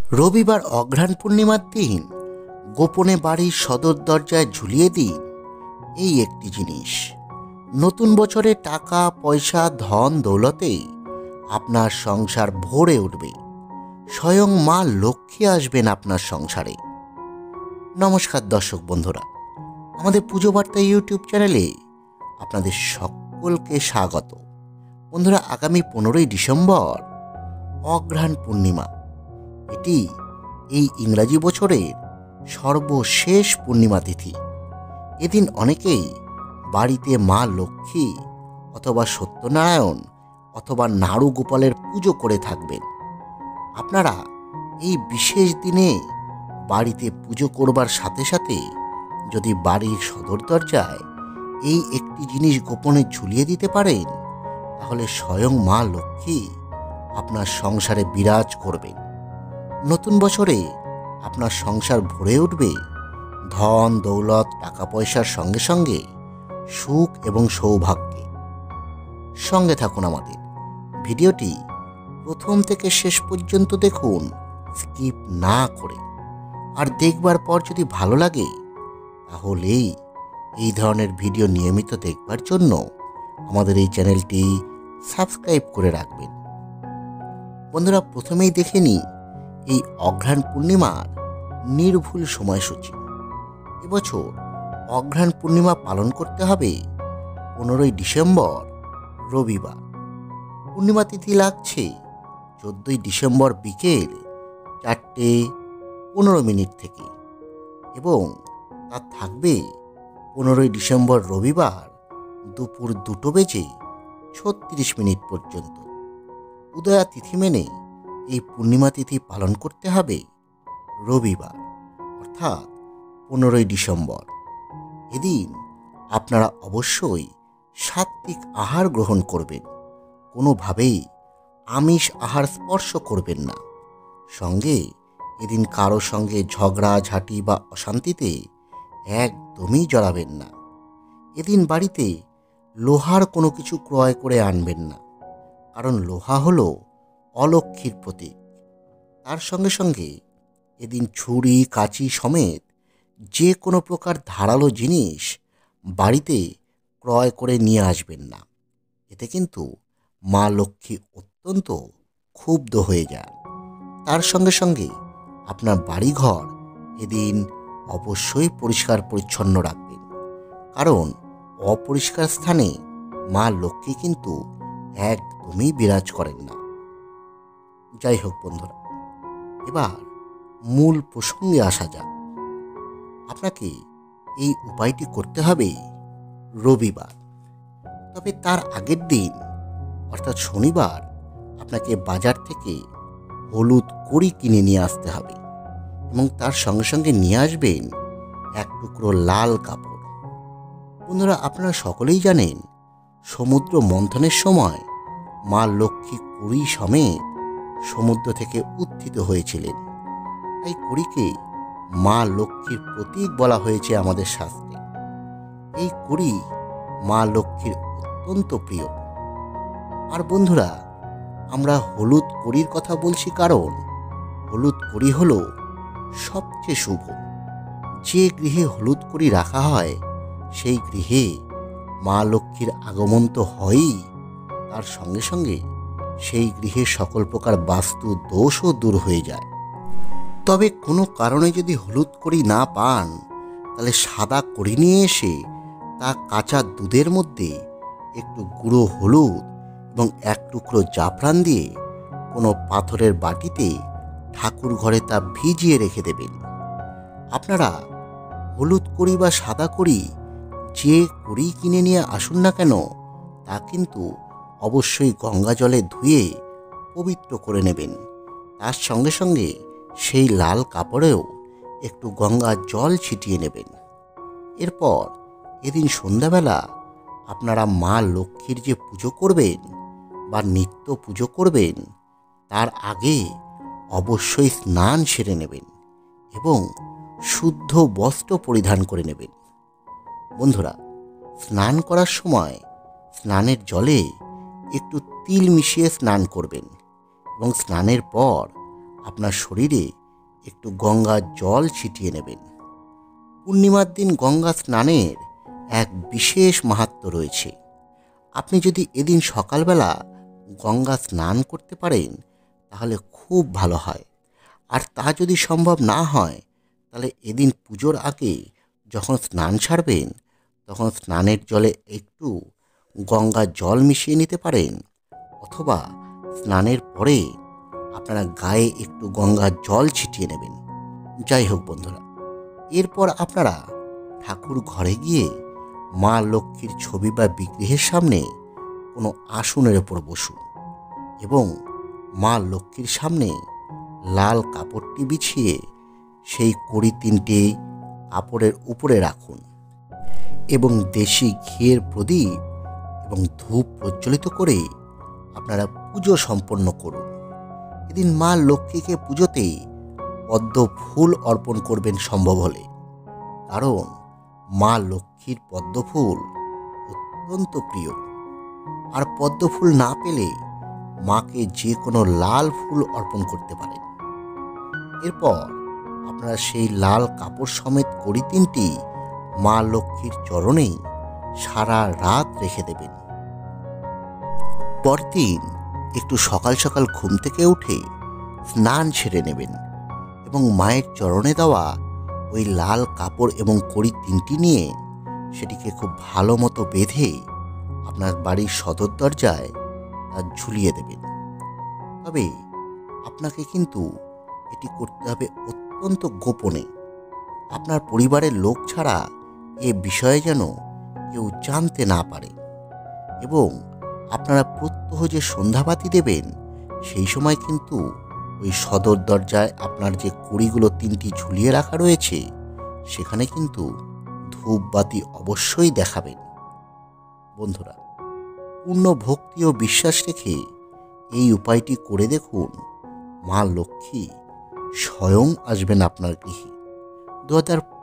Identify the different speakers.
Speaker 1: রবিবার অঘ্রাণ পূর্ণিমার দিন গোপনে বাড়ির সদর দরজায় ঝুলিয়ে দিন এই একটি জিনিস। নতুন বছরে টাকা পয়সা ধন দৌলতে আপনার সংসার ভরে উঠবে। স্বয়ং মা লক্ষ্মী আসবেন আপনার সংসারে। নমস্কার দর্শক বন্ধুরা, আমাদের পুজো বার্তা ইউটিউব চ্যানেলে আপনাদের সকলকে স্বাগত। বন্ধুরা, আগামী 15ই ডিসেম্বর অঘ্রাণ পূর্ণিমা। এটি এই ইংরাজি বছরের সর্বশেষ পূর্ণিমা তিথি। এদিন অনেকেই বাড়িতে মা লক্ষ্মী অথবা সত্যনারায়ণ অথবা নাড়ু গোপালের পুজো করে থাকবেন। আপনারা এই বিশেষ দিনে বাড়িতে পুজো করবার সাথে সাথে যদি বাড়ির সদর দরজায় এই একটি জিনিস গোপনে ঝুলিয়ে দিতে পারেন, তাহলে স্বয়ং মা লক্ষ্মী আপনার সংসারে বিরাজ করবেন। নতুন বছরে আপনার সংসার ভরে উঠবে ধন দৌলত টাকা পয়সার সঙ্গে সঙ্গে সুখ এবং সৌভাগ্যে। সঙ্গে থাকুন আমাদের। ভিডিওটি প্রথম থেকে শেষ পর্যন্ত দেখুন, স্কিপ না করে। আর দেখবার পর যদি ভালো লাগে, তাহলেই এই ধরনের ভিডিও নিয়মিত দেখবার জন্য আমাদের এই চ্যানেলটি সাবস্ক্রাইব করে রাখবেন। বন্ধুরা, প্রথমেই দেখে নিই এই অঘ্রাণ পূর্ণিমার নির্ভুল সময়সূচি। এবছর অঘ্রাণ পূর্ণিমা পালন করতে হবে 15ই ডিসেম্বর রবিবার। পূর্ণিমা তিথি লাগছে 14ই ডিসেম্বর বিকেল 4:15 থেকে এবং তা থাকবে 15ই ডিসেম্বর রবিবার দুপুর 2:36 পর্যন্ত। উদয়া তিথি মেনে এই পূর্ণিমা তিথি পালন করতে হবে রবিবার, অর্থাৎ 15ই ডিসেম্বর। এদিন আপনারা অবশ্যই সাত্ত্বিক আহার গ্রহণ করবেন। কোনোভাবেই আমিষ আহার স্পর্শ করবেন না। সঙ্গে এদিন কারো সঙ্গে ঝগড়া ঝাঁটি বা অশান্তিতে একদমই জড়াবেন না। এদিন বাড়িতে লোহার কোনো কিছু ক্রয় করে আনবেন না, কারণ লোহা হলো অলক্ষ্মীর প্রতীক। তার সঙ্গে সঙ্গে এদিন ছুরি কাঁচি সমেত যে কোনো প্রকার ধারালো জিনিস বাড়িতে ক্রয় করে নিয়ে আসবেন না। এতে কিন্তু মা লক্ষ্মী অত্যন্ত ক্ষুব্ধ হয়ে যান। তার সঙ্গে সঙ্গে আপনার বাড়িঘর এদিন অবশ্যই পরিষ্কার পরিচ্ছন্ন রাখবেন, কারণ অপরিষ্কার স্থানে মা লক্ষ্মী কিন্তু একদমই বিরাজ করেন না। যাই হোক বন্ধুরা, এবার মূল প্রসঙ্গে আসা যাক। আপনাকে এই উপায়টি করতে হবে রবিবার। তবে তার আগের দিন অর্থাৎ শনিবার আপনাকে বাজার থেকে হলুদ কড়ি কিনে নিয়ে আসতে হবে এবং তার সঙ্গে সঙ্গে নিয়ে আসবেন এক টুকরো লাল কাপড়। বন্ধুরা, আপনারা সকলেই জানেন, সমুদ্র মন্থনের সময় মা লক্ষ্মী কড়ি সমেত সমুদ্র থেকে উত্থিত হয়েছিলেন। তাই কড়িকে মা লক্ষ্মীর প্রতীক বলা হয়েছে আমাদের শাস্ত্রে। এই কড়ি মা লক্ষ্মীর অত্যন্ত প্রিয়। আর বন্ধুরা, আমরা হলুদ কড়ির কথা বলছি কারণ হলুদ কড়ি হলো সবচেয়ে শুভ। যে গৃহে হলুদ কড়ি রাখা হয় সেই গৃহে মা লক্ষ্মীর আগমন তো হয়ই, তার সঙ্গে সঙ্গে সেই গৃহে সকল প্রকার বাস্তু দোষও দূর হয়ে যায়। তবে কোনো কারণে যদি হলুদ কড়ি না পান, তাহলে সাদা কড়ি নিয়ে এসে তা কাঁচা দুধের মধ্যে একটু গুঁড়ো হলুদ এবং এক টুকরো জাফরান দিয়ে কোনো পাথরের বাটিতে ঠাকুর ঘরে তা ভিজিয়ে রেখে দেবেন। আপনারা হলুদ কড়ি বা সাদা কড়ি যে কড়ি কিনে নিয়ে আসুন না কেন, তা কিন্তু অবশ্যই গঙ্গা জলে ধুয়ে পবিত্র করে নেবেন। তার সঙ্গে সঙ্গে সেই লাল কাপড়েও একটু গঙ্গার জল ছিটিয়ে নেবেন। এরপর এদিন সন্ধ্যাবেলা আপনারা মা লক্ষ্মীর যে পুজো করবেন বা নিত্য পুজো করবেন, তার আগে অবশ্যই স্নান সেরে নেবেন এবং শুদ্ধ বস্ত্র পরিধান করে নেবেন। বন্ধুরা, স্নান করার সময় স্নানের জলে একটু তিল মিশিয়ে স্নান করবেন এবং স্নানের পর আপনার শরীরে একটু গঙ্গার জল ছিটিয়ে নেবেন। পূর্ণিমার দিন গঙ্গা স্নানের এক বিশেষ মাহাত্ম্য রয়েছে। আপনি যদি এদিন সকালবেলা গঙ্গা স্নান করতে পারেন তাহলে খুব ভালো হয়। আর তা যদি সম্ভব না হয় তাহলে এদিন পুজোর আগে যখন স্নান সারবেন তখন স্নানের জলে একটু গঙ্গার জল মিশিয়ে নিতে পারেন, অথবা স্নানের পরে আপনারা গায়ে একটু গঙ্গার জল ছিটিয়ে নেবেন। যাই হোক বন্ধুরা, এরপর আপনারা ঠাকুর ঘরে গিয়ে মা লক্ষ্মীর ছবি বা বিগ্রহের সামনে কোনো আসনের ওপর বসুন এবং মা লক্ষ্মীর সামনে লাল কাপড়টি বিছিয়ে সেই কড়ি তিনটে কাপড়ের উপরে রাখুন এবং দেশি ঘিয়ের প্রদীপ এবং ধূপ প্রজ্বলিত করে আপনারা পুজো সম্পন্ন করুন। এদিন মা লক্ষ্মীকে পুজোতে পদ্ম ফুল অর্পণ করবেন সম্ভব হলে, কারণ মা লক্ষ্মীর পদ্ম ফুল অত্যন্ত প্রিয়। আর পদ্ম ফুল না পেলে মাকে যে কোনো লাল ফুল অর্পণ করতে পারেন। এরপর আপনারা সেই লাল কাপড় সমেত কড়ি তিনটি মা লক্ষ্মীর চরণে সারা রাত রেখে দেবেন। পরদিন একটু সকাল সকাল ঘুম থেকে উঠে স্নান সেরে নেবেন এবং মায়ের চরণে দেওয়া ওই লাল কাপড় এবং কড়ি তিনটি নিয়ে সেটিকে খুব ভালো মতো বেঁধে আপনার বাড়ির সদর দরজায় তা ঝুলিয়ে দেবেন। তবে আপনাকে কিন্তু এটি করতে হবে অত্যন্ত গোপনে। আপনার পরিবারের লোক ছাড়া এ বিষয়ে যেন কেউ জানতে না পারে। এবং আপনারা প্রত্যহ যে সন্ধ্যাবাতি দেবেন সেই সময় কিন্তু ওই সদর দরজায় আপনার যে কড়িগুলো তিনটি ঝুলিয়ে রাখা রয়েছে সেখানে কিন্তু ধূপবাতি অবশ্যই দেখাবেন। বন্ধুরা, পূর্ণ ভক্তি ও বিশ্বাস রেখে এই উপায়টি করে দেখুন, মা লক্ষ্মী স্বয়ং আসবেন আপনার গৃহে। 2025